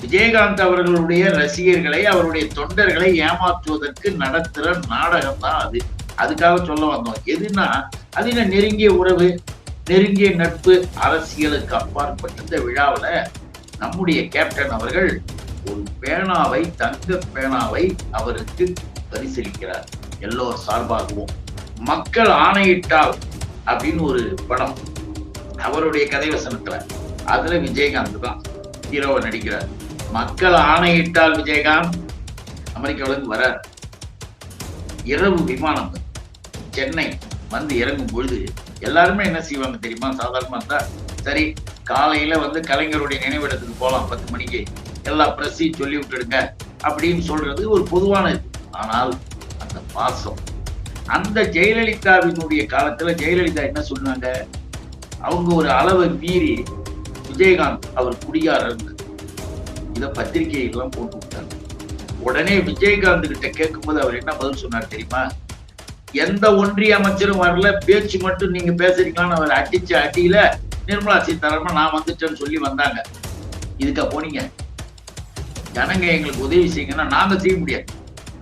விஜயகாந்த் அவர்களுடைய ரசிகர்களை, அவருடைய தொண்டர்களை ஏமாற்றுவதற்கு நடத்துற நாடகம் தான் அது. அதுக்காக சொல்ல வந்தோம். எதுன்னா, அது என்ன நெருங்கிய உறவு, நெருங்கிய நட்பு, அரசியலுக்கு அப்பாற்பட்ட இந்த விழாவுல நம்முடைய கேப்டன் அவர்கள் ஒரு பேனாவை, தங்க பேனாவை அவருக்கு பரிசளிக்கிறார். எல்லோர் சார்பாகவும். மக்கள் ஆணையிட்டால் அப்படின்னு ஒரு படம். அவருடைய கதை வசனத்துல. அதுல விஜயகாந்த் தான் ஹீரோவை நடிக்கிறார். மக்கள் ஆணையிட்டால் விஜயகாந்த் அமெரிக்காவிலிருந்து வரார். இரவு விமானம் சென்னை வந்து இறங்கும் பொழுது எல்லாருமே என்ன செய்வாங்க தெரியுமா? சாதாரணமா இருந்தா சரி, காலையில வந்து கலைஞருடைய நினைவிடத்துக்கு போலாம் 10 மணிக்கு, எல்லா பிரஸையும் சொல்லி விட்டுடுங்க அப்படின்னு சொல்றது ஒரு பொதுவான இது. ஆனால் அந்த பாசம், அந்த ஜெயலலிதாவினுடைய காலத்துல ஜெயலலிதா என்ன சொன்னாங்க? அவங்க ஒரு அளவை மீறி விஜயகாந்த் அவர் குடியாரர், இத பத்திரிகையெல்லாம் போட்டு விட்டாங்க. உடனே விஜயகாந்த் கிட்ட கேட்கும்போது அவர் என்ன பதில் சொன்னார் தெரியுமா? எந்த ஒன்றிய அமைச்சரும் வரல, பேச்சு மட்டும் நீங்க பேசுறீங்களான்னு அவர் அடிச்ச அடியில நிர்மலா சீதாராமன் நான் வந்துட்டேன்னு சொல்லி வந்தாங்க. இதுக்கா போனீங்க? ஜனங்க எங்களுக்கு உதவி செய்யுங்கன்னா நாங்க செய்ய முடியாது,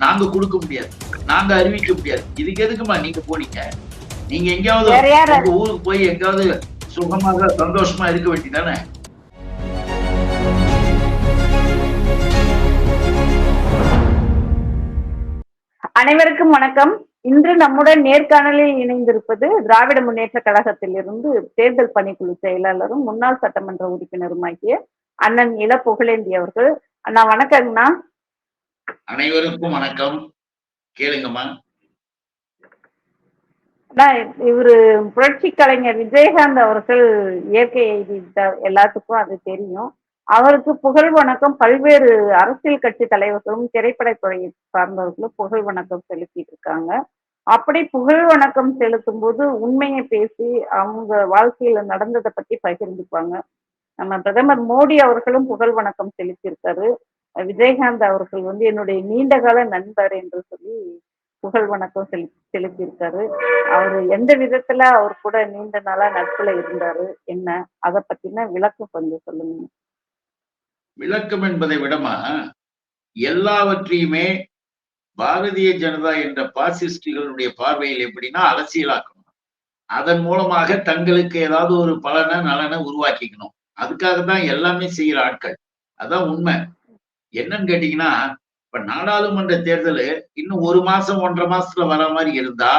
நாங்க கொடுக்க முடியாது, நாங்க அறிவிக்க முடியாது. இதுக்கு எதுக்குமா நீங்க போனீங்க? நீங்க எங்கேயாவது உங்க ஊருக்கு போய் எங்கேயாவது சுகமாக சந்தோஷமா இருக்க வேண்டியதானே? அனைவருக்கும் வணக்கம். இன்று நம்முடன் நேர்காணலில் இணைந்திருப்பது திராவிட முன்னேற்ற கழகத்திலிருந்து தேர்தல் பணிக்குழு செயலாளரும் முன்னாள் சட்டமன்ற உறுப்பினருமாகிய அண்ணன் இள புகழேந்தி அவர்கள். அண்ணா வணக்கங்கண்ணா. அனைவருக்கும் வணக்கம். கேளுங்கம்மா. இவரு புரட்சி கலைஞர் விஜயகாந்த் அவர்கள் இயற்கை எழுதிட்ட எல்லாத்துக்கும் அது தெரியும். அவருக்கு புகழ் வணக்கம் பல்வேறு அரசியல் கட்சி தலைவர்களும் திரைப்படத்துறையை சார்ந்தவர்களும் புகழ் வணக்கம் செலுத்திட்டு இருக்காங்க. அப்படி புகழ் வணக்கம் செலுத்தும் போது உண்மையை பேசி அவங்க வாழ்க்கையில நடந்ததை பத்தி பகிர்ந்துக்குவாங்க. நம்ம பிரதமர் மோடி அவர்களும் புகழ் வணக்கம் செலுத்தியிருக்காரு. விஜயகாந்த் அவர்கள் வந்து என்னுடைய நீண்டகால நண்பர் என்று சொல்லி புகழ் வணக்கம் செலுத்தியிருக்காரு. அவரு எந்த விதத்துல அவர் கூட நீண்ட நாளா நட்புல இருந்தாரு, என்ன அதை பத்தின விளக்கம் கொஞ்சம் சொல்லுங்க. விளக்கம் என்பதை விடமா எல்லாவற்றையுமே பாரதிய ஜனதா என்ற பாசிஸ்டுகளுடைய பார்வையில் எப்படின்னா அரசியலாக்கணும். அதன் மூலமாக தங்களுக்கு ஏதாவது ஒரு பலனை நலனை உருவாக்கிக்கணும். அதுக்காக தான் எல்லாமே செய்யற ஆட்கள். அதான் உண்மை. என்னன்னு கேட்டீங்கன்னா, இப்ப நாடாளுமன்ற தேர்தல் இன்னும் 1 மாசம் 1.5 மாசத்துல வர மாதிரி இருந்தா,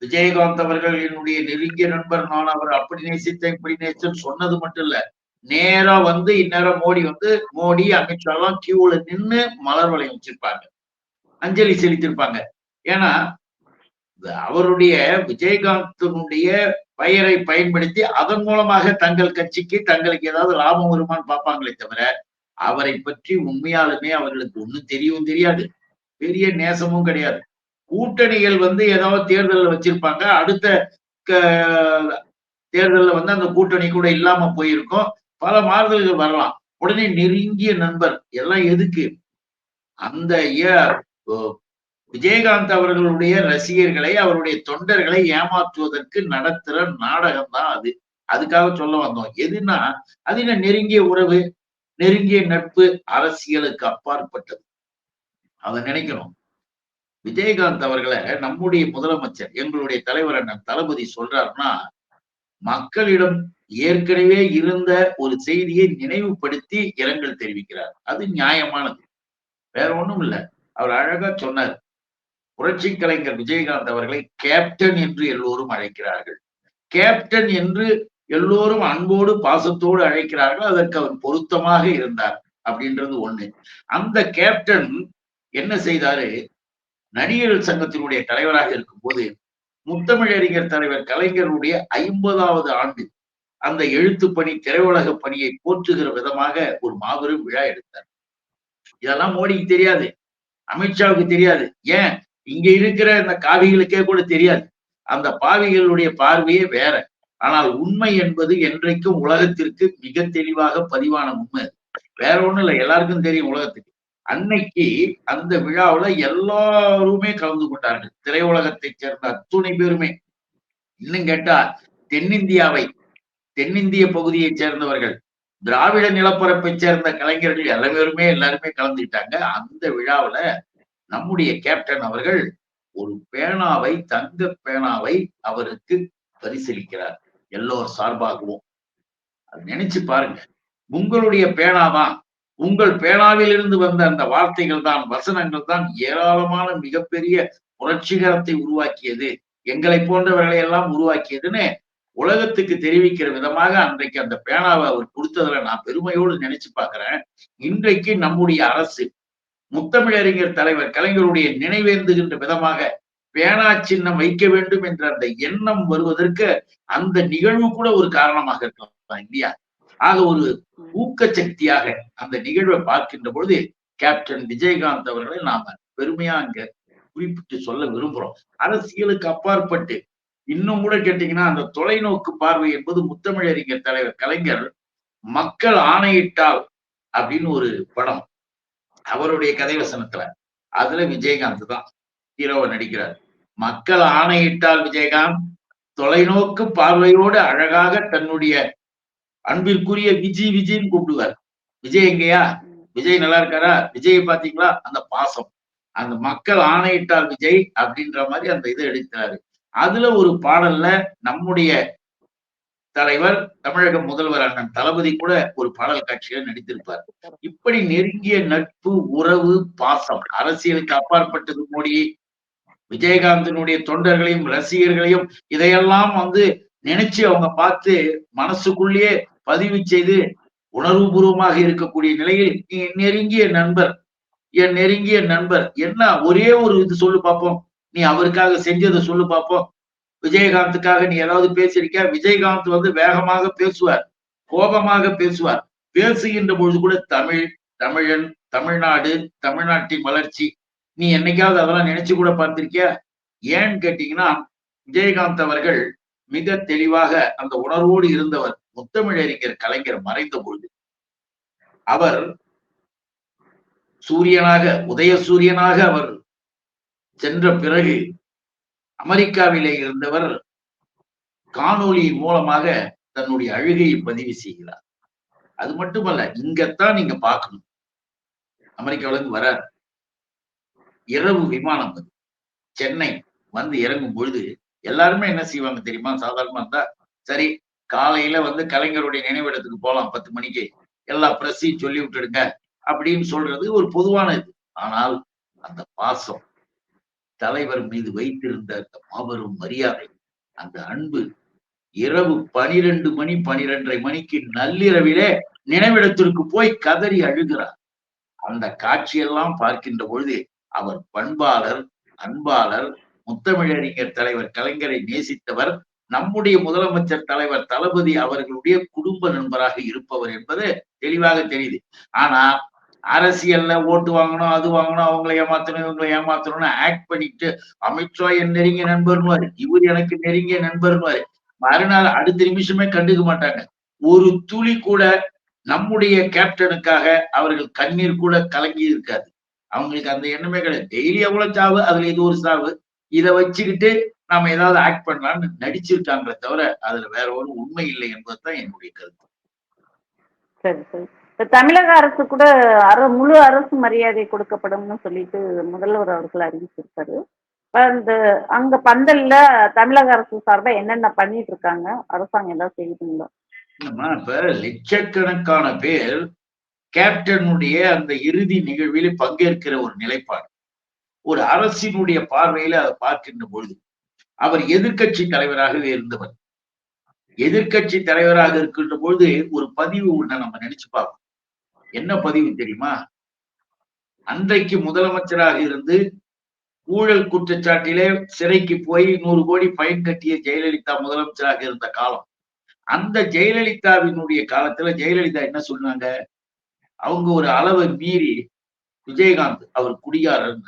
விஜயகாந்த் அவர்கள் என்னுடைய நெருங்கிய நண்பர், நான் அவர் அப்படி நேசித்தேன் இப்படி நேசித்தேன் சொன்னது மட்டும் இல்ல, நேரா வந்து இந்நேரம் மோடி அமித்ஷா எல்லாம் கியூல நின்னு மலர் வளையம் வச்சிருப்பாங்க, அஞ்சலி செலுத்திருப்பாங்க. ஏன்னா அவருடைய விஜயகாந்தனுடைய பெயரை பயன்படுத்தி அதன் மூலமாக தங்கள் கட்சிக்கு தங்களுக்கு ஏதாவது லாபம் வருமானு பார்ப்பாங்களே தவிர, அவரை பற்றி உண்மையாலுமே அவர்களுக்கு ஒண்ணும் தெரியவும் தெரியாது, பெரிய நேசமும் கிடையாது. கூட்டணிகள் வந்து ஏதாவது தேர்தலில் வச்சிருப்பாங்க, அடுத்த தேர்தலில் வந்து அந்த கூட்டணி கூட இல்லாம போயிருக்கும், பல மாறுதல்கள் வரலாம். உடனே நெருங்கிய நண்பர் எல்லாம் எதுக்கு? அந்த விஜயகாந்த் அவர்களுடைய ரசிகர்களை, அவருடைய தொண்டர்களை ஏமாற்றுவதற்கு நடத்துற நாடகம் தான் அது. அதுக்காக சொல்ல வந்தோம். எதுன்னா, அது என்ன நெருங்கிய உறவு, நெருங்கிய நட்பு, அரசியலுக்கு அப்பாற்பட்டது. அதை நினைக்கணும். விஜயகாந்த் அவர்களை நம்முடைய முதலமைச்சர், எங்களுடைய தலைவர் அண்ணன் தளபதி சொல்றாருன்னா, மக்களிடம் ஏற்கனவே இருந்த ஒரு செய்தியை நினைவுபடுத்தி இரங்கல் தெரிவிக்கிறார். அது நியாயமானது, வேற ஒண்ணும் இல்ல. அவர் அழகா சொன்னார், புரட்சி கலைஞர் விஜயகாந்த் அவர்களை கேப்டன் என்று எல்லோரும் அழைக்கிறார்கள், கேப்டன் என்று எல்லோரும் அன்போடு பாசத்தோடு அழைக்கிறார்கள், அதற்கு அவர் பொருத்தமாக இருந்தார் அப்படின்றது ஒண்ணு. அந்த கேப்டன் என்ன செய்தாரு? நடிகர்கள் சங்கத்தினுடைய தலைவராக இருக்கும்போது முத்தமிழறிஞர் தலைவர் கலைஞருடைய 50வது ஆண்டு அந்த எழுத்து பணி, திரையுலக பணியை போற்றுகிற விதமாக ஒரு மாபெரும் விழா எடுத்தார். இதெல்லாம் மோடிக்கு தெரியாது, அமித்ஷாவுக்கு தெரியாது, ஏன் இங்க இருக்கிற இந்த காவிகளுக்கே கூட தெரியாது. அந்த பாவிகளுடைய பார்வையே வேற. ஆனால் உண்மை என்பது என்றைக்கும் உலகத்திற்கு மிக தெளிவாக பதிவான உண்மை. வேற ஒண்ணும் இல்லை, எல்லாருக்கும் தெரியும் உலகத்துக்கு. அன்னைக்கு அந்த விழாவுல எல்லாருமே கலந்து கொண்டார்கள், திரையுலகத்தை சேர்ந்த அத்துணை பேருமே. இன்னும் கேட்டா தென்னிந்திய பகுதியை சேர்ந்தவர்கள், திராவிட நிலப்பரப்பை சேர்ந்த கலைஞர்கள் எல்லாருமே கலந்துக்கிட்டாங்க. அந்த விழாவுல நம்முடைய கேப்டன் அவர்கள் ஒரு பேனாவை, தங்க பேனாவை அவருக்கு பரிசீலிக்கிறார். எல்லோர் சார்பாகவும். அது நினைச்சு பாருங்க. உங்களுடைய பேனாதான், உங்கள் பேனாவில் இருந்து வந்த அந்த வார்த்தைகள் தான், வசனங்கள் தான் ஏராளமான மிகப்பெரிய புரட்சிகரத்தை உருவாக்கியது. எங்களை போன்றவர்களை எல்லாம் உருவாக்கியதுன்னு உலகத்துக்கு தெரிவிக்கிற விதமாக அன்றைக்கு அந்த பேனாவை அவர் கொடுத்ததுல நான் பெருமையோடு நினைச்சு பார்க்கிறேன். இன்றைக்கு நம்முடைய அரசு முத்தமிழறிஞர் தலைவர் கலைஞருடைய நினைவேந்துகின்ற விதமாக பேனா சின்னம் வைக்க வேண்டும் என்ற அந்த எண்ணம் வருவதற்கு அந்த நிகழ்வு கூட ஒரு காரணமாக இருக்கலாம் இல்லையா? ஆக ஒரு ஊக்க சக்தியாக அந்த நிகழ்வை பார்க்கின்ற பொழுது கேப்டன் விஜயகாந்த் அவர்களை நாம பெருமையா அங்க குறிப்பிட்டு சொல்ல விரும்புறோம். அரசியலுக்கு அப்பாற்பட்டு இன்னும் கூட கேட்டீங்கன்னா அந்த தொலைநோக்கு பார்வை என்பது முத்தமிழறிஞர் தலைவர் கலைஞர் மக்கள் ஆணையிட்டால் அப்படின்னு ஒரு படம் அவருடைய கதை வசனத்துல, அதுல விஜயகாந்த் தான் ஹீரோவை நடிக்கிறார். மக்கள் ஆணையிட்டால் விஜயகாந்த் தொலைநோக்கு பார்வையோடு அழகாக தன்னுடைய அன்பிற்குரிய விஜய்ன்னு கூப்பிடுவார். விஜய் எங்கேயா, விஜய் நல்லா இருக்காரா, விஜயை பாத்தீங்களா, அந்த பாசம், அந்த மக்கள் ஆணையிட்டால் விஜய் அப்படின்ற மாதிரி அந்த இதை எடுக்கிறாரு. அதுல ஒரு பாடல்ல நம்முடைய தலைவர் தமிழக முதல்வர் அண்ணன் தளபதி கூட ஒரு பாடல் காட்சியில நடித்திருப்பார். இப்படி நெருங்கிய நட்பு, உறவு, பாசம், அரசியலுக்கு அப்பாற்பட்டது மோடி விஜயகாந்தினுடைய தொண்டர்களையும் ரசிகர்களையும் இதையெல்லாம் நினைச்சு அவங்க பார்த்து மனசுக்குள்ளேயே பதிவு செய்து உணர்வுபூர்வமாக இருக்கக்கூடிய நிலையில் நீ நெருங்கிய நண்பர், என் நெருங்கிய நண்பர் என்ன ஒரே ஒரு இது சொல்லு பார்ப்போம், நீ அவருக்காக செஞ்சதை சொல்லு பார்ப்போம், விஜயகாந்துக்காக நீ ஏதாவது பேசியிருக்க. விஜயகாந்த் வேகமாக பேசுவார், கோபமாக பேசுவார். பேசுகின்ற பொழுது கூட தமிழன், தமிழ்நாடு, தமிழ்நாட்டின் வளர்ச்சி, நீ என்னைக்காவது அதெல்லாம் நினைச்சு கூட பார்த்திருக்கியா? ஏன்னு கேட்டீங்கன்னா விஜயகாந்த் அவர்கள் மிக தெளிவாக அந்த உணர்வோடு இருந்தவர். முத்தமிழறிஞர் கலைஞர் மறைந்த பொழுது அவர் சூரியனாக, உதய சூரியனாக அவர் சென்ற பிறகு அமெரிக்காவிலே இருந்தவர் காணொலி மூலமாக தன்னுடைய அழுகையை பதிவு செய்கிறார். அது மட்டுமல்ல, இங்கத்தான் நீங்க பார்க்கணும், அமெரிக்காவிலிருந்து வர இரவு விமானம் சென்னை இறங்கும் பொழுது எல்லாருமே என்ன செய்வாங்க தெரியுமா? சாதாரணமா இருந்தா சரி, காலையில கலைஞருடைய நினைவிடத்துக்கு போலாம் 10 மணிக்கு, எல்லா பிரஸையும் சொல்லி விட்டுடுங்க அப்படின்னு சொல்றது ஒரு பொதுவான இது. ஆனால் அந்த பாசம், தலைவர் மீது வைத்திருந்த அந்த மாபெரும் மரியாதை, அந்த அன்பு, இரவு 12 மணி 12:30 மணிக்கு நள்ளிரவிலே நினைவிடத்திற்கு போய் கதறி அழுகிறார். அந்த காட்சியெல்லாம் பார்க்கின்ற பொழுது அவர் பண்பாளர், அன்பாளர், முத்தமிழறிஞர் தலைவர் கலைஞரை நேசித்தவர், நம்முடைய முதலமைச்சர் தலைவர் தளபதி அவர்களுடைய குடும்ப நண்பராக இருப்பவர் என்பது தெளிவாக தெரியுது. ஆனா அரசியல்ல ஓட்டு வாங்கணும், அது வாங்கணும், அவங்களை ஏமாத்தணும், இவங்களை ஏமாத்தணும்னு ஆக்ட் பண்ணிட்டு அமித்ஷா என் நெருங்கிய நண்பர்னுவாரு, இவர் எனக்கு நெருங்கிய நண்பர்னுவாரு. மறுநாள் அடுத்த நிமிஷமே கண்டுக்க மாட்டாங்க. ஒரு துளி கூட நம்முடைய கேப்டனுக்காக அவர்கள் கண்ணீர் கூட கலங்கி இருக்காது. அவங்களுக்கு அந்த எண்ணமே கிடையாது. டெய்லி எவ்வளவு சாவு, அதுல இது ஒரு சாவு, இதை வச்சுக்கிட்டு நாம ஏதாவது ஆக்ட் பண்ணலாம்னு நடிச்சிருக்காங்களே தவிர அதுல வேற ஒரு உண்மை இல்லை என்பதுதான் என்னுடைய கருத்து. சரி சரி. இப்ப தமிழக அரசு கூட முழு அரசு மரியாதை கொடுக்கப்படும்னு சொல்லிட்டு முதல்வர் அவர்கள் அறிவிச்சிருக்காரு. அந்த அங்க பந்தல்ல தமிழக அரசு சார்பா என்னென்ன பண்ணிட்டு இருக்காங்க, அரசாங்கம் ஏதாவது செய்யுதுங்களா? இப்ப லட்சக்கணக்கான பேர் கேப்டனுடைய அந்த இறுதி நிகழ்வில் பங்கேற்கிற ஒரு நிலைப்பாடு, ஒரு அரசினுடைய பார்வையில அதை பார்க்கின்ற பொழுது அவர் எதிர்கட்சி தலைவராகவே இருந்தவர். எதிர்கட்சி தலைவராக இருக்கின்ற பொழுது ஒரு பதிவு ஒண்ண நம்ம நினைச்சு பார்ப்போம். என்ன பதிவு தெரியுமா? அன்றைக்கு முதலமைச்சராக இருந்து ஊழல் குற்றச்சாட்டிலே சிறைக்கு போய் 100 கோடி பயன் கட்டிய ஜெயலலிதா முதலமைச்சராக இருந்த காலம். அந்த ஜெயலலிதாவினுடைய காலத்துல ஜெயலலிதா என்ன சொன்னாங்க? அவங்க ஒரு அளவை மீறி விஜயகாந்த் அவர் குடிகாரர்,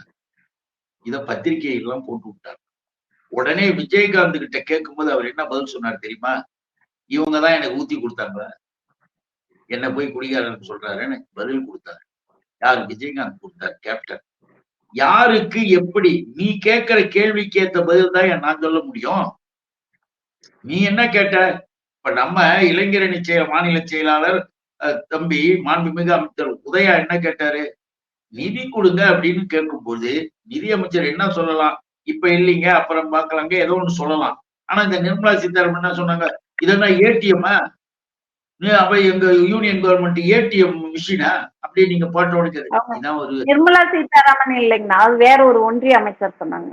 இத பத்திரிகையெல்லாம் போட்டு விட்டார். உடனே விஜயகாந்த் கிட்ட கேட்கும்போது அவர் என்ன பதில் சொன்னார் தெரியுமா? இவங்கதான் எனக்கு ஊத்தி கொடுத்தாங்க, என்ன போய் குடிகாரன்னு சொல்றாருன்னு பதில் கொடுத்தாரு. யார்? விஜயகாந்த் கொடுத்தார், கேப்டன். யாருக்கு எப்படி? நீ கேட்கிற கேள்விக்கு ஏத்த பதில் தான் நான் சொல்ல முடியும். நீ என்ன கேட்ட? இப்ப நம்ம இளைஞரணி மாநில செயலாளர் தம்பி மாண்புமிகு அமைச்சர் உதயா என்ன கேட்டாரு? நிதி கொடுங்க அப்படின்னு கேட்கும்போது நிதியமைச்சர் என்ன சொல்லலாம்? இப்ப இல்லைங்க, அப்புறம் பார்க்கலாங்க, ஏதோ ஒண்ணு சொல்லலாம். ஆனா இந்த நிர்மலா சீதாராமன் என்ன சொன்னாங்க? இதெல்லாம் ஏடிஎம்மா? அப்ப எங்க யூனியன் கவர்மெண்ட் ஏடிஎம் மிஷினா? அப்படின்னு நீங்க போட்ட உடனே அவங்க இதான் ஒரு நிர்மலா சீதாராமன் இல்லைங்கண்ணா, அது வேற ஒரு ஒன்றிய அமைச்சர் சொன்னாங்க.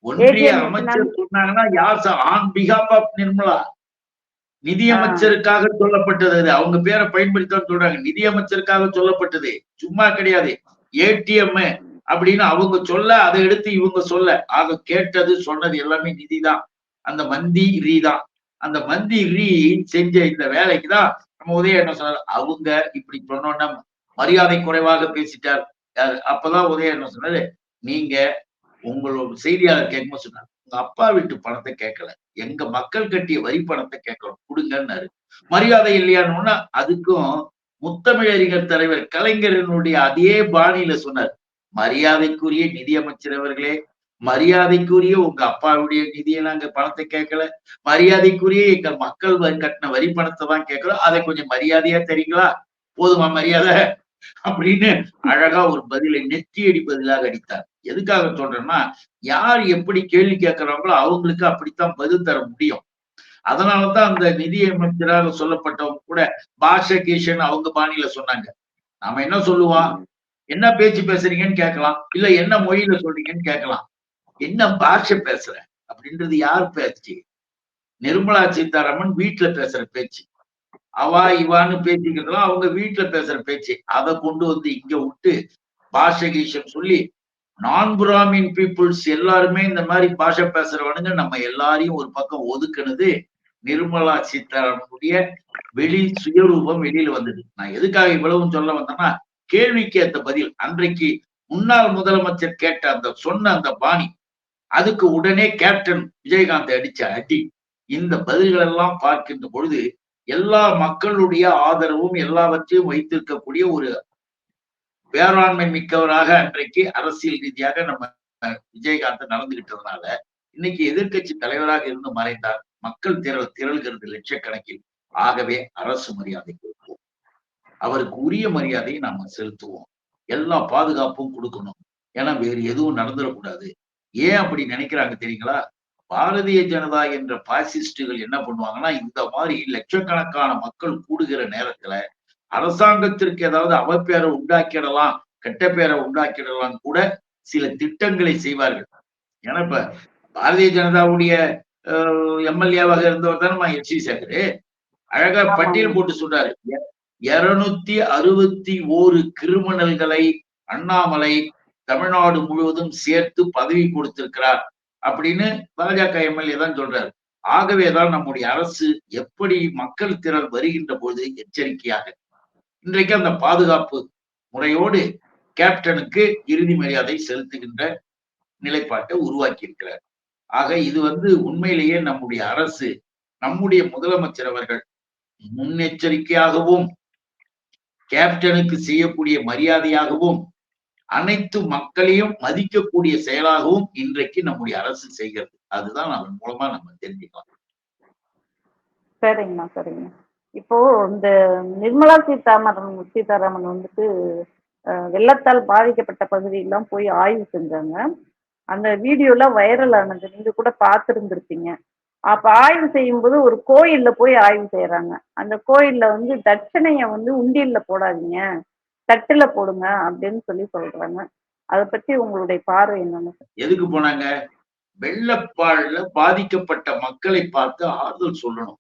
ஒன்றிய ஏடிஎம் மிஷினா? அமைச்சர் சொன்னாங்கன்னா யார் ஆன் பிஹாப் ஆஃப் நிர்மலா? நிதியமைச்சருக்காக சொல்லப்பட்டது அது. அவங்க பேரை பயன்படுத்த சொல்றாங்க. நிதியமைச்சருக்காக சொல்லப்பட்டது, சும்மா கிடையாது. ஏடிஎம் அப்படின்னு அவங்க சொல்ல, அதை எடுத்து இவங்க சொல்ல, ஆக கேட்டது சொன்னது எல்லாமே நிதிதான். அந்த மந்திரி தான். அந்த மந்திரி செஞ்ச இந்த வேலைக்கு தான் நம்ம உதய என்ன சொன்னார்? அவங்க இப்படி சொன்னோன்னா மரியாதை குறைவாக பேசிட்டார். அப்பதான் உதய என்ன சொன்னாரு? நீங்க உங்களோட செய்தியாளர் கேட்கும்போது சொன்னார், உங்க அப்பா வீட்டு பணத்தை கேட்கல, எங்க மக்கள் கட்டிய வரி பணத்தை கேட்கணும், கொடுங்கன்னாரு. மரியாதை இல்லையான்னு அதுக்கும் முத்தமிழறிஞர் தலைவர் கலைஞரனுடைய அதே பாணியில சொன்னார், மரியாதைக்குரிய நிதியமைச்சர் அவர்களே, மரியாதைக்குரிய உங்க அப்பாவுடைய நிதியை நாங்க பணத்தை கேட்கல, மரியாதைக்குரிய எங்க மக்கள் கட்டின வரி பணத்தை தான் கேட்கிறோம், அதை கொஞ்சம் மரியாதையா தெரியுங்களா? போதுமா மரியாதை அப்படின்னு அழகா ஒரு பதிலை நெத்தியடி பதிலாக அடித்தார். எதுக்காக சொல்றேன்னா, யார் எப்படி கேள்வி கேட்கிறாங்களோ அவங்களுக்கு அப்படித்தான் பதில் தர முடியும். அதனாலதான் அந்த நிதி அமைச்சராக சொல்லப்பட்டவங்க கூட பாஷ கீஷன் அவங்க பாணியில சொன்னாங்க. நாம என்ன சொல்லுவோம்? என்ன பேச்சு பேசுறீங்கன்னு கேட்கலாம், இல்ல என்ன மொழியில சொல்றீங்கன்னு கேட்கலாம். என்ன பாஷை பேசுற அப்படின்றது யார் பேச்சு? நிர்மலா சீதாராமன் வீட்டுல பேசுற பேச்சு. அவா இவான்னு பேசிக்கிறதுலாம் அவங்க வீட்டுல பேசுற பேச்சு. அதை கொண்டு வந்து இங்க விட்டு பாஷ கீஷன் சொல்லி நான் பிராமின் பீப்புள்ஸ் எல்லாருமே இந்த மாதிரி பாஷை பேசுறவனுங்க நம்ம எல்லாரையும் ஒரு பக்கம் ஒதுக்குனது நிர்மலா சீதாராமனுடைய வெளி சுயரூபம் வெளியில வந்தது. நான் எதுக்காக இவ்வளவும் சொல்ல வந்தேன்னா, கேள்விக்கு ஏத்த பதில் அன்றைக்கு முன்னாள் முதலமைச்சர் கேட்ட அந்த சொன்ன அந்த பாணி, அதுக்கு உடனே கேப்டன் விஜயகாந்த் அடிச்ச அடி, இந்த பதில்கள் எல்லாம் பார்க்கின்ற பொழுது எல்லா மக்களுடைய ஆதரவும் எல்லாவற்றையும் வைத்திருக்கக்கூடிய ஒரு பேராண்மை மிக்கவராக அன்றைக்கு அரசியல் ரீதியாக நம்ம விஜயகாந்த் நடந்துகிட்டதுனால இன்னைக்கு எதிர்கட்சி தலைவராக இருந்து மறைந்தார். மக்கள் திரள்கிறது லட்சக்கணக்கில். ஆகவே அரசு மரியாதை கொடுப்போம், அவருக்கு உரிய மரியாதையை நாம செலுத்துவோம், எல்லா பாதுகாப்பும் கொடுக்கணும். ஏன்னா வேறு எதுவும் நடந்துடக்கூடாது. ஏன் அப்படி நினைக்கிறாங்க தெரியுங்களா? பாரதிய ஜனதா என்ற பாசிஸ்டுகள் என்ன பண்ணுவாங்கன்னா, இந்த மாதிரி லட்சக்கணக்கான மக்கள் கூடுகிற நேரத்துல அரசாங்கத்திற்கு ஏதாவது அவப்பேரை உண்டாக்கிடலாம், கெட்ட பேரை உண்டாக்கிடலாம் கூட சில திட்டங்களை செய்வார்கள். ஏன்னா இப்ப பாரதிய ஜனதாவுடைய எம்எல்ஏவாக இருந்தவர் தானே எச் சி சேகர். அழகா பட்டியல் போட்டு சொல்றாரு, 261 கிரிமினல்களை அண்ணாமலை தமிழ்நாடு முழுவதும் சேர்த்து பதவி கொடுத்திருக்கிறார் அப்படின்னு பாஜக எம்எல்ஏ தான் சொல்றாரு. ஆகவேதான் நம்முடைய அரசு எப்படி மக்கள் திரள் வருகின்ற பொழுது எச்சரிக்கையாக இன்றைக்கு அந்த பாதுகாப்பு முறையோடு கேப்டனுக்கு இறுதி மரியாதை செலுத்துகின்ற நிலைப்பாட்டை உருவாக்கி இருக்கிறார். ஆக இது உண்மையிலேயே நம்முடைய அரசு, நம்முடைய முதலமைச்சர் அவர்கள் முன்னெச்சரிக்கையாகவும் கேப்டனுக்கு செய்யக்கூடிய மரியாதையாகவும் அனைத்து மக்களையும் மதிக்கக்கூடிய செயலாகவும் இன்றைக்கு நம்முடைய அரசு செய்கிறது. அதுதான் அதன் மூலமா நம்ம தெரிஞ்சுக்கலாம். சரிங்கண்ணா, சரிங்கண்ணா. இப்போ இந்த நிர்மலா சீதாராமன் வெள்ளத்தால் பாதிக்கப்பட்ட பகுதியெல்லாம் போய் ஆய்வு செஞ்சாங்க. அந்த வீடியோலாம் வைரல் ஆனது, நீங்க கூட பார்த்துருந்துருப்பீங்க. அப்ப ஆய்வு செய்யும்போது ஒரு கோயில்ல போய் ஆய்வு செய்யறாங்க. அந்த கோயில்ல தட்சணைய உண்டியல்ல போடாதீங்க, தட்டுல போடுங்க அப்படின்னு சொல்றாங்க. அதை பத்தி உங்களுடைய பார்வை என்னன்னு? எதுக்கு போனாங்க? வெள்ளப்பாடுல பாதிக்கப்பட்ட மக்களை பார்த்து ஆறுதல் சொல்லணும்.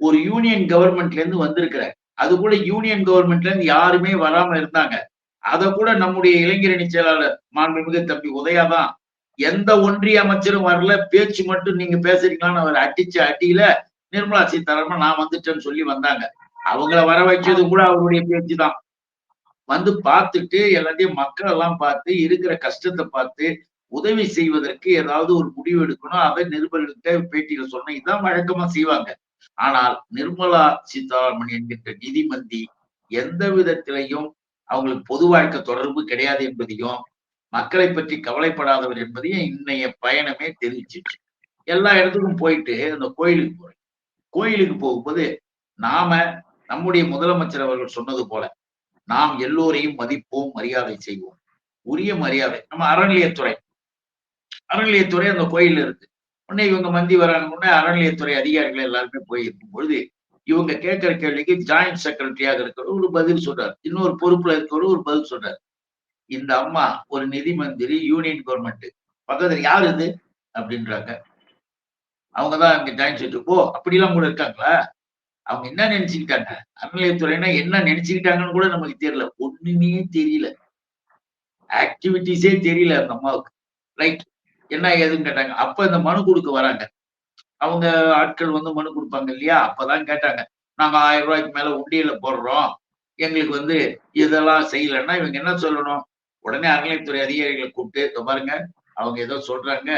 ஒரு யூனியன் கவர்மெண்ட்ல இருந்து வந்திருக்கிற, அது கூட யூனியன் கவர்மெண்ட்ல இருந்து யாருமே வராம இருந்தாங்க. அத கூட நம்முடைய இளைஞரணி செயலாளர் மாண்புமிகு தம்பி உதயாதான், எந்த ஒன்றிய அமைச்சரும் வரல, பேச்சு மட்டும் நீங்க பேசுறீங்களான்னு அவர் அடிச்ச அடியில நிர்மலா சீதாராமன் நான் வந்துட்டேன்னு சொல்லி வந்தாங்க. அவங்கள வர வச்சது கூட அவருடைய பேச்சு தான். பார்த்துட்டு எல்லாத்தையும் மக்கள் எல்லாம் பார்த்து இருக்கிற கஷ்டத்தை பார்த்து உதவி செய்வதற்கு ஏதாவது ஒரு முடிவு எடுக்கணும். அதை நிருபர்கள்கிட்ட பேட்டியில சொன்ன இதுதான் வழக்கமா செய்வாங்க. ஆனால் நிர்மலா சீதாராமன் என்கின்ற நிதிமந்தி எந்த விதத்திலையும் அவங்களுக்கு பொது வாழ்க்கை தொடர்பு கிடையாது என்பதையும், மக்களை பற்றி கவலைப்படாதவர் என்பதையும் இன்னைய பயணமே தெரிவிச்சிச்சு. எல்லா இடத்துக்கும் போயிட்டு அந்த கோயிலுக்கு போறேன். கோயிலுக்கு போகும்போது நாம நம்முடைய முதலமைச்சர் அவர்கள் சொன்னது போல நாம் எல்லோரையும் மதிப்போம், மரியாதை செய்வோம். உரிய மரியாதை. நம்ம அறநிலையத்துறை அந்த கோயில்ல இருக்கு. உடனே இவங்க மந்தி வராங்க. உடனே அறநிலையத்துறை அதிகாரிகள் எல்லாருமே போய் இருக்கும் பொழுது இவங்க கேட்கிற கேள்விக்கு ஜாயிண்ட் செக்ரட்டரியாக இருக்கிறவர் ஒரு பதில் சொல்றாரு. இன்னொரு பொறுப்புல இருக்கிறவர் ஒரு பதில் சொல்றாரு. இந்த அம்மா ஒரு நிதி மந்திரி, யூனியன் கவர்மெண்ட். பக்கத்துல யாரு இது அப்படின்றாங்க. அவங்கதான் அங்க ஜாயிண்ட் செக்ரட்டரி. ஓ, அப்படிலாம் கூட இருக்காங்களா? அவங்க என்ன நினைச்சுக்கிட்டாங்க? அறநிலையத்துறைனா என்ன நினைச்சுக்கிட்டாங்கன்னு கூட நமக்கு தெரியல. ஒண்ணுமே தெரியல. ஆக்டிவிட்டிஸே தெரியல அந்த அம்மாவுக்கு. ரைட். என்ன ஏதுன்னு கேட்டாங்க. அப்ப இந்த மனு கொடுக்க வராங்க. அவங்க ஆட்கள் வந்து மனு கொடுப்பாங்க இல்லையா? அப்பதான் கேட்டாங்க. நாங்க 1000 ரூபாய்க்கு மேல உண்டியல்ல போடுறோம். எங்களுக்கு வந்து இதெல்லாம் செய்யலன்னா இவங்க என்ன சொல்லணும்? உடனே அறநிலையத்துறை அதிகாரிகளை கூப்பிட்டு, இதோ பாருங்க, அவங்க ஏதோ சொல்றாங்க.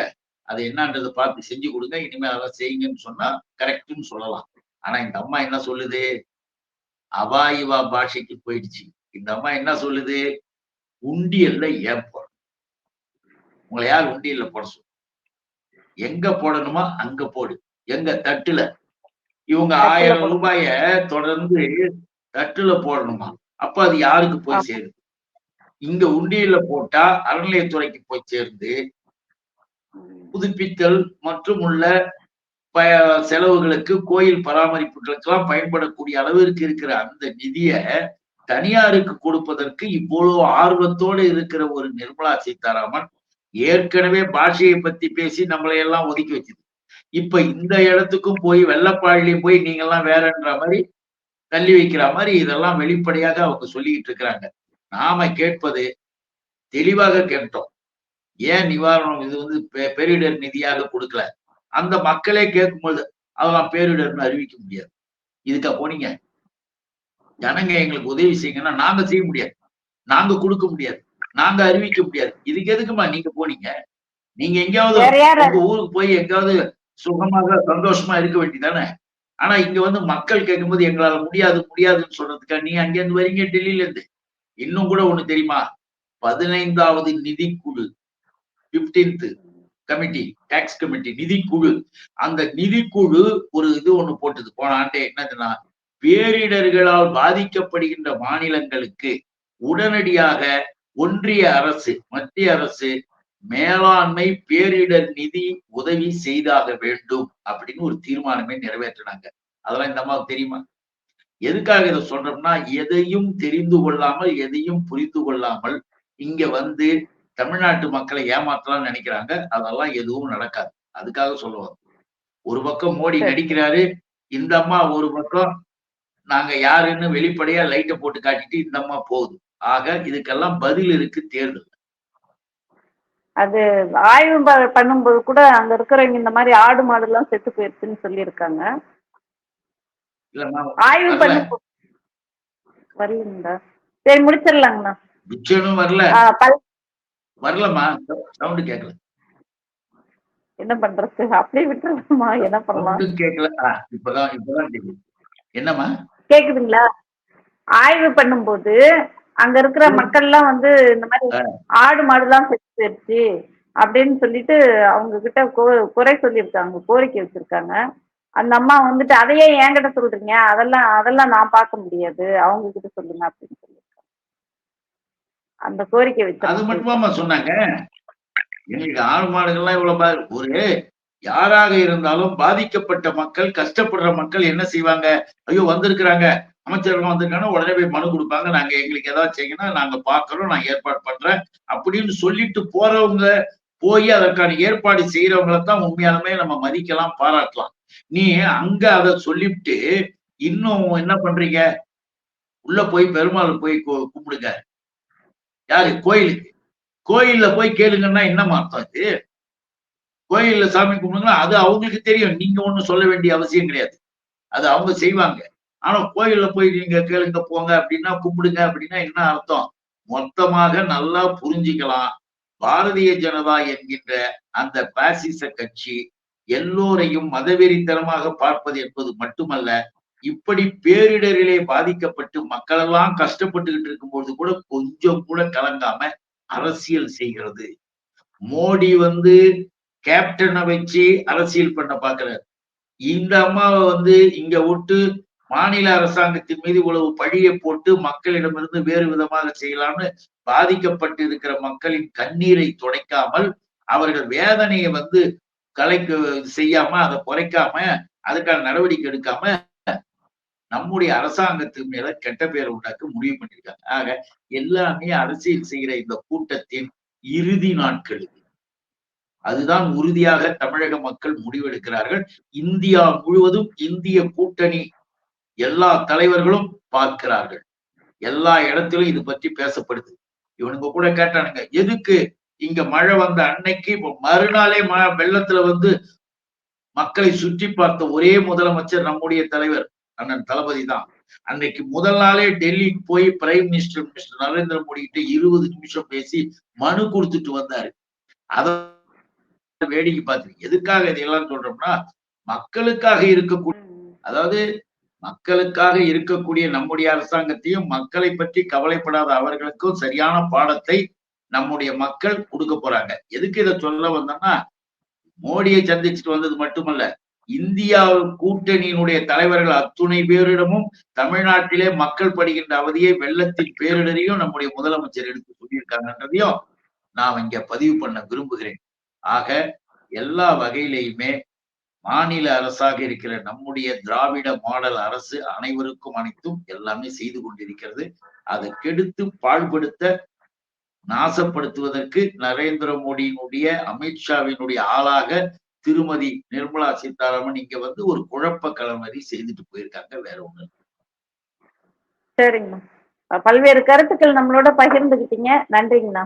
அது என்னன்றத பார்த்து செஞ்சு கொடுங்க. இனிமே அதெல்லாம் செய்யுங்கன்னு சொன்னா கரெக்ட்ன்னு சொல்லலாம். ஆனா இந்த அம்மா என்ன சொல்லுது? அவா இவா பாஷைக்கு போயிடுச்சு. இந்த அம்மா என்ன சொல்லுது? உண்டியல்ல ஏன் போடணும்? உங்களை யார் உண்டியல்ல போட சொன்னா? எங்க போடணுமா அங்க போடு. எங்க தட்டுல. இவங்க தட்டுல 1000 போடணும். ரூபாய தொடர்ந்து தட்டுல போடணுமா? அப்ப அது யாருக்கு போய் ஆமா. சேருது? இங்க உண்டியல்ல போட்டா அறநிலையத்துறைக்கு போய் சேர்ந்து புதுப்பித்தல் மற்றும் உள்ள செலவுகளுக்கு, கோயில் பராமரிப்புகளுக்கெல்லாம் பயன்படக்கூடிய அளவிற்கு இருக்கிற அந்த நிதிய தனியாருக்கு கொடுப்பதற்கு இவ்வளவு ஆர்வத்தோடு இருக்கிற ஒரு நிர்மலா சீதாராமன் ஏற்கனவே பாஷையை பத்தி பேசி நம்மளை எல்லாம் ஒதுக்கி வச்சது. இப்ப இந்த இடத்துக்கும் போய் வெள்ளப்பாழிலையும் போய் நீங்க எல்லாம் வேறன்ற மாதிரி தள்ளி வைக்கிற மாதிரி இதெல்லாம் வெளிப்படையாக அவங்க சொல்லிக்கிட்டு இருக்கிறாங்க. நாம கேட்பது தெளிவாக கேட்டோம். ஏன் நிவாரணம் இது வந்து பேரிடர் நிதியாக கொடுக்கல? அந்த மக்களே கேட்கும்போது அதெல்லாம் பேரிடர்னு அறிவிக்க முடியாது. இதுக்கா போனீங்க? ஜனங்க எங்களுக்கு உதவி செய்யுங்கன்னா நாங்க செய்ய முடியாது. நாங்க கொடுக்க முடியாது. நாங்க அறிவிக்க முடியாது. இதுக்கு எதுக்குமா நீங்க போனீங்க? நீங்க எங்கேயாவது வேற யாரு? உங்க ஊருக்கு போய் எங்காவது சுகமாக சந்தோஷமா இருக்க வேண்டியதானே? ஆனா இங்க வந்து மக்கள் கேட்கும்போது எங்களால முடியாது முடியாதுன்னு சொல்றதுக்கா நீ அங்கிருந்து வரீங்க டெல்லியில இருந்து. இன்னும் கூட ஒண்ணு தெரியுமா? 15வது நிதிக்குழு 15th கமிட்டி, டாக்ஸ் கமிட்டி நிதிக்குழு. அந்த நிதிக்குழு ஒரு இது ஒண்ணு போட்டது போன ஆண்டே. என்னதுன்னா, பேரிடர்களால் பாதிக்கப்படுகின்ற மாநிலங்களுக்கு உடனடியாக ஒன்றிய அரசு, மத்திய அரசு மேலாண்மை பேரிடர் நிதி உதவி செய்தாக வேண்டும் அப்படின்னு ஒரு தீர்மானமே நிறைவேற்றினாங்க. அதெல்லாம் இந்த அம்மாவுக்கு தெரியுமா? எதுக்காக இதை சொல்றோம்னா, எதையும் தெரிந்து கொள்ளாமல், எதையும் புரிந்து கொள்ளாமல் இங்க வந்து தமிழ்நாட்டு மக்களை ஏமாத்தலாம்னு நினைக்கிறாங்க. அதெல்லாம் எதுவும் நடக்காது. அதுக்காக சொல்லுவோம். ஒரு பக்கம் மோடி சரி. நடிக்கிறாரு. இந்த அம்மா ஒரு பக்கம் நாங்க யாருன்னு வெளிப்படையா லைட்ட போட்டு காட்டிட்டு இந்த அம்மா போகுது. ஆக இதுக்கெல்லாம் பதில் இருக்கு தேர்தல். அது ஆய்வு பண்ணும்போது கூட அங்க இருக்கிறவங்க இந்த மாதிரி ஆடு மாடு எல்லாம் செத்து போயிருச்சுன்னு சொல்லியிருக்காங்க. இல்லம்மா ஆய்வு வரல. பண்ணும்போது வரலீங்களா? சரி, முடிச்சிடலாங்கண்ணா. பிக்சனும் வரல. பல் வரலம்மா. சவுண்ட் கேட்கல. என்ன பண்றது? அப்படியே விட்டுறலாமா? என்ன பண்ணலாம்? சவுண்டும் கேட்கல. இப்பதான் தெரியுது. என்னம்மா? கேக்குதுங்களா? ஆய்வு பண்ணும்போது அங்க இருக்கிற மக்கள் எல்லாம் வந்து இந்த மாதிரி ஆடு மாடு எல்லாம் செத்து போயிருச்சு அப்படின்னு சொல்லிட்டு அவங்க கிட்ட குறை சொல்லியிருக்காங்க, கோரிக்கை வச்சிருக்காங்க. அந்த அம்மா வந்துட்டு அதையே என்கிட்ட சொல்றீங்க, அதெல்லாம் அதெல்லாம் நான் பார்க்க முடியாது, அவங்க கிட்ட சொல்லுங்க அப்படின்னு சொல்லியிருக்காங்க. அந்த கோரிக்கை அது வச்சு மட்டுமாமா சொன்னாங்க? எங்களுக்கு ஆடு மாடுகள்லாம் இவ்வளவு ஒரு யாராக இருந்தாலும் பாதிக்கப்பட்ட மக்கள், கஷ்டப்படுற மக்கள் என்ன செய்வாங்க? ஐயோ வந்திருக்கிறாங்க, அமைச்சர்கள் வந்திருக்காங்க, உடனே போய் மனு கொடுப்பாங்க. நாங்க எங்களுக்கு ஏதாவது செய்யணும், நாங்க பாக்குறோம், நான் ஏற்பாடு பண்றேன் அப்படின்னு சொல்லிட்டு போறவங்க, போய் அதற்கான ஏற்பாடு செய்யறவங்களை தான் உண்மையாலுமே நம்ம மதிக்கலாம், பாராட்டலாம். நீ அங்க அதை சொல்லிவிட்டு இன்னும் என்ன பண்றீங்க? உள்ள போய் பெருமாள் போய் கும்பிடுங்க. யாரு? கோயிலுக்கு. கோயில்ல போய் கேளுங்கன்னா என்ன அர்த்தம் இது? கோயில்ல சாமி கும்பிடுங்கன்னா அது அவங்களுக்கு தெரியும். நீங்க ஒண்ணும் சொல்ல வேண்டிய அவசியம் கிடையாது. அது அவங்க செய்வாங்க. ஆனா கோயில்ல போய் நீங்க கேளுங்க போங்க அப்படின்னா, கும்பிடுங்க அப்படின்னா என்ன அர்த்தம்? மொத்தமாக நல்லா புரிஞ்சுக்கலாம். பாரதிய ஜனதா என்கின்ற அந்த பாசிச கட்சி எல்லோரையும் மதவெறித்தனமாக பார்ப்பது என்பது மட்டுமல்ல, இப்படி பேரிடரிலே பாதிக்கப்பட்டு மக்கள் எல்லாம் கஷ்டப்பட்டுக்கிட்டு இருக்கும்போது கூட கொஞ்சம் கூட கலங்காம அரசியல் செய்கிறது. மோடி வந்து கேப்டனை வச்சு அரசியல் பண்ண பாக்குறாரு. இந்த அம்மாவை வந்து இங்க விட்டு மாநில அரசாங்கத்தின் மீது இவ்வளவு பழியை போட்டு மக்களிடமிருந்து வேறு விதமாக செய்யலாம்னு பாதிக்கப்பட்டு இருக்கிற மக்களின் கண்ணீரை துடைக்காமல், அவர்கள் வேதனையை கலைக்கு செய்யாம, அதை குறைக்காம, அதுக்கான நடவடிக்கை எடுக்காம நம்முடைய அரசாங்கத்தின் மேல கெட்ட பேரை உண்டாக்க முடிவு பண்ணிருக்காங்க. ஆக எல்லாமே அரசியல் செய்கிற இந்த கூட்டத்தின் இறுதி நாட்கள். அதுதான் உறுதியாக தமிழக மக்கள் முடிவெடுக்கிறார்கள். இந்தியா முழுவதும் இந்திய கூட்டணி எல்லா தலைவர்களும் பார்க்கிறார்கள். எல்லா இடத்திலும் இது பற்றி பேசப்படுது. இவனுங்க கூட கேட்டானுங்க, எதுக்கு இங்க மழை வந்த அன்னைக்கு மறுநாளே வெள்ளத்துல மக்களை சுற்றி பார்த்த ஒரே முதலமைச்சர் நம்முடைய தலைவர் அண்ணன் தளபதி தான். அன்னைக்கு முதல் நாளே டெல்லிக்கு போய் பிரைம் மினிஸ்டர் நரேந்திர மோடி கிட்ட 20 நிமிஷம் பேசி மனு கொடுத்துட்டு வந்தாரு. அத வேடிக்கை பார்த்து எதுக்காக இதையெல்லாம் சொல்றோம்னா, மக்களுக்காக இருக்கக்கூடிய, அதாவது மக்களுக்காக இருக்கக்கூடிய நம்முடைய அரசாங்கத்தையும் மக்களை பற்றி கவலைப்படாத அவர்களுக்கும் சரியான பாடத்தை நம்முடைய மக்கள் கொடுக்க போறாங்க. எதுக்கு இதை சொல்ல வந்தோம்னா, மோடியை சந்திச்சுட்டு வந்தது மட்டுமல்ல, இந்தியா கூட்டணியினுடைய தலைவர்கள் அத்துணை பேரிடமும் தமிழ்நாட்டிலே மக்கள் படுகின்ற அவதியை, வெள்ளத்தின் பேரிடரையும் நம்முடைய முதலமைச்சர் எடுத்து சொல்லியிருக்காங்கன்றதையும் நான் இங்க பதிவு பண்ண விரும்புகிறேன். ஆக எல்லா வகையிலையுமே மாநில அரசாக இருக்கிற நம்முடைய திராவிட மாடல் அரசு அனைவருக்கும் அனைத்தும் எல்லாமே செய்து கொண்டிருக்கிறது. அதை கெடுத்து பாழ்படுத்த, நாசப்படுத்துவதற்கு நரேந்திர மோடியினுடைய, அமித்ஷாவினுடைய ஆளாக திருமதி நிர்மலா சீதாராமன் இங்க ஒரு குழப்ப கலவரி செய்துட்டு போயிருக்காங்க. வேற ஒண்ணு. சரிங்கண்ணா. பல்வேறு கருத்துக்கள் நம்மளோட பகிர்ந்துக்கிட்டீங்க. நன்றிங்கண்ணா.